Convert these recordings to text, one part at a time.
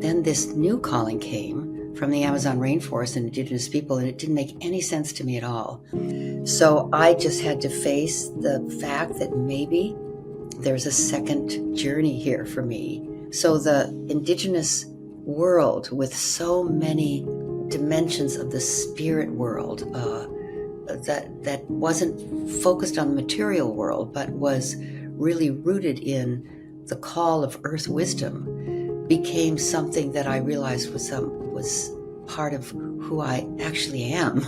then this new calling came from the Amazon rainforest and indigenous people, and it didn't make any sense to me at all. So I just had to face the fact that maybe there's a second journey here for me. So the indigenous world, with so many dimensions of the spirit world, that wasn't focused on the material world, but was really rooted in the call of earth wisdom, became something that I realized was part of who I actually am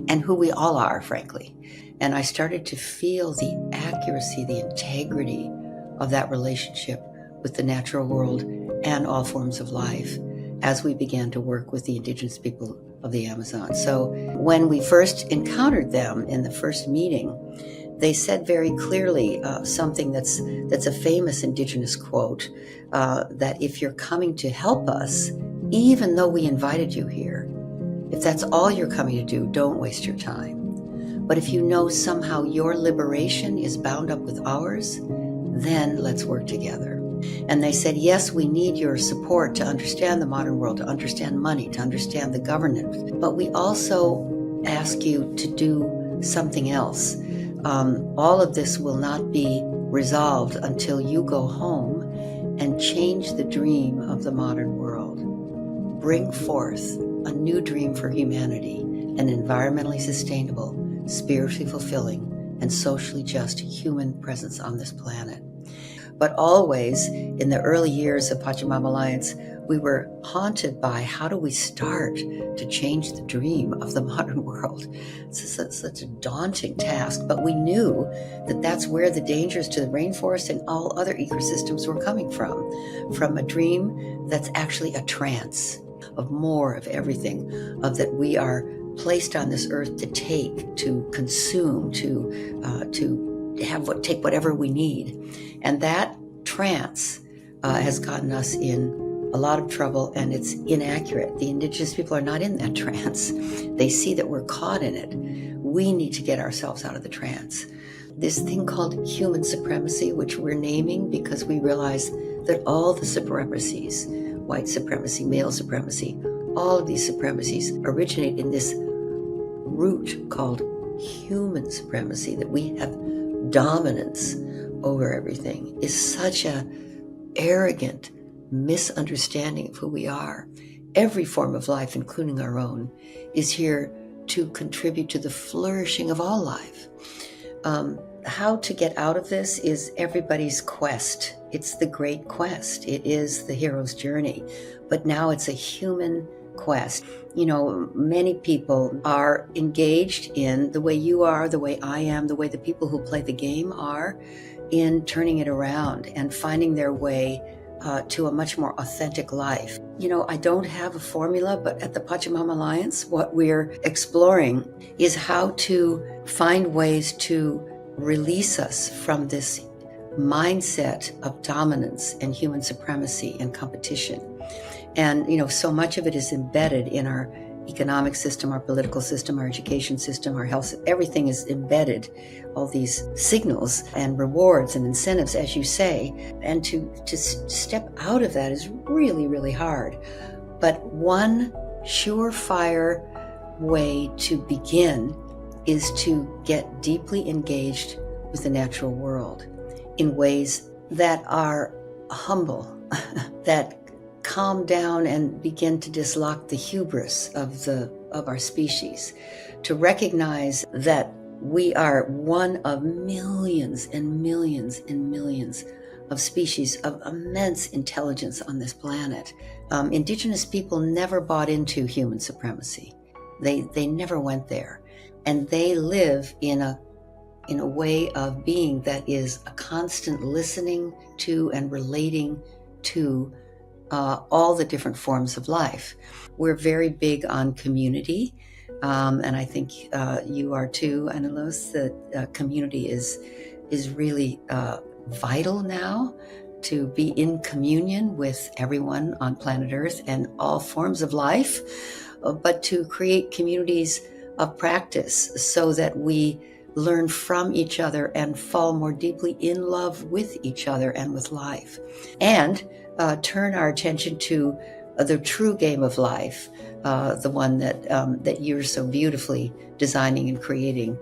and who we all are, frankly. And I started to feel the accuracy, the integrity of that relationship with the natural world and all forms of life as we began to work with the indigenous people of the Amazon. So when we first encountered them in the first meeting, they said very clearly something that's a famous indigenous quote, that if you're coming to help us, even though we invited you here, if that's all you're coming to do, don't waste your time. But if you know somehow your liberation is bound up with ours, then let's work together. And they said, yes, we need your support to understand the modern world, to understand money, to understand the governance, but we also ask you to do something else. All of this will not be resolved until you go home and change the dream of the modern world. Bring forth a new dream for humanity, an environmentally sustainable, spiritually fulfilling, and socially just human presence on this planet. But always, in the early years of Pachamama Alliance, we were haunted by how do we start to change the dream of the modern world. It's such a daunting task, but we knew that that's where the dangers to the rainforest and all other ecosystems were coming from a dream that's actually a trance of more of everything, of that we are placed on this earth to take, to consume, to take whatever we need. And that trance has gotten us in a lot of trouble, and it's inaccurate. The indigenous people are not in that trance. They see that we're caught in it. We need to get ourselves out of the trance. This thing called human supremacy, which we're naming because we realize that all the supremacies, white supremacy, male supremacy, all of these supremacies originate in this root called human supremacy, that we have dominance over everything, is such a arrogant misunderstanding of who we are. Every form of life, including our own, is here to contribute to the flourishing of all life. How to get out of this is everybody's quest. It's the great quest. It is the hero's journey. But now it's a human quest. You know, many people are engaged in the way you are, the way I am, the way the people who play the game are, in turning it around and finding their way to a much more authentic life. You know, I don't have a formula, but at the Pachamama Alliance, what we're exploring is how to find ways to release us from this mindset of dominance and human supremacy and competition. And, you know, so much of it is embedded in our economic system, our political system, our education system, our health. Everything is embedded, all these signals and rewards and incentives, as you say. And to step out of that is really, really hard. But one surefire way to begin is to get deeply engaged with the natural world in ways that are humble, that calm down and begin to dislock the hubris of our species, to recognize that we are one of millions and millions and millions of species of immense intelligence on this planet. Indigenous people never bought into human supremacy. They never went there. And they live in a way of being that is a constant listening to and relating to all the different forms of life. We're very big on community, and I think you are too, Anilos. That community is really vital now, to be in communion with everyone on planet Earth and all forms of life, but to create communities of practice so that we learn from each other and fall more deeply in love with each other and with life, and turn our attention to the true game of life, the one that you're so beautifully designing and creating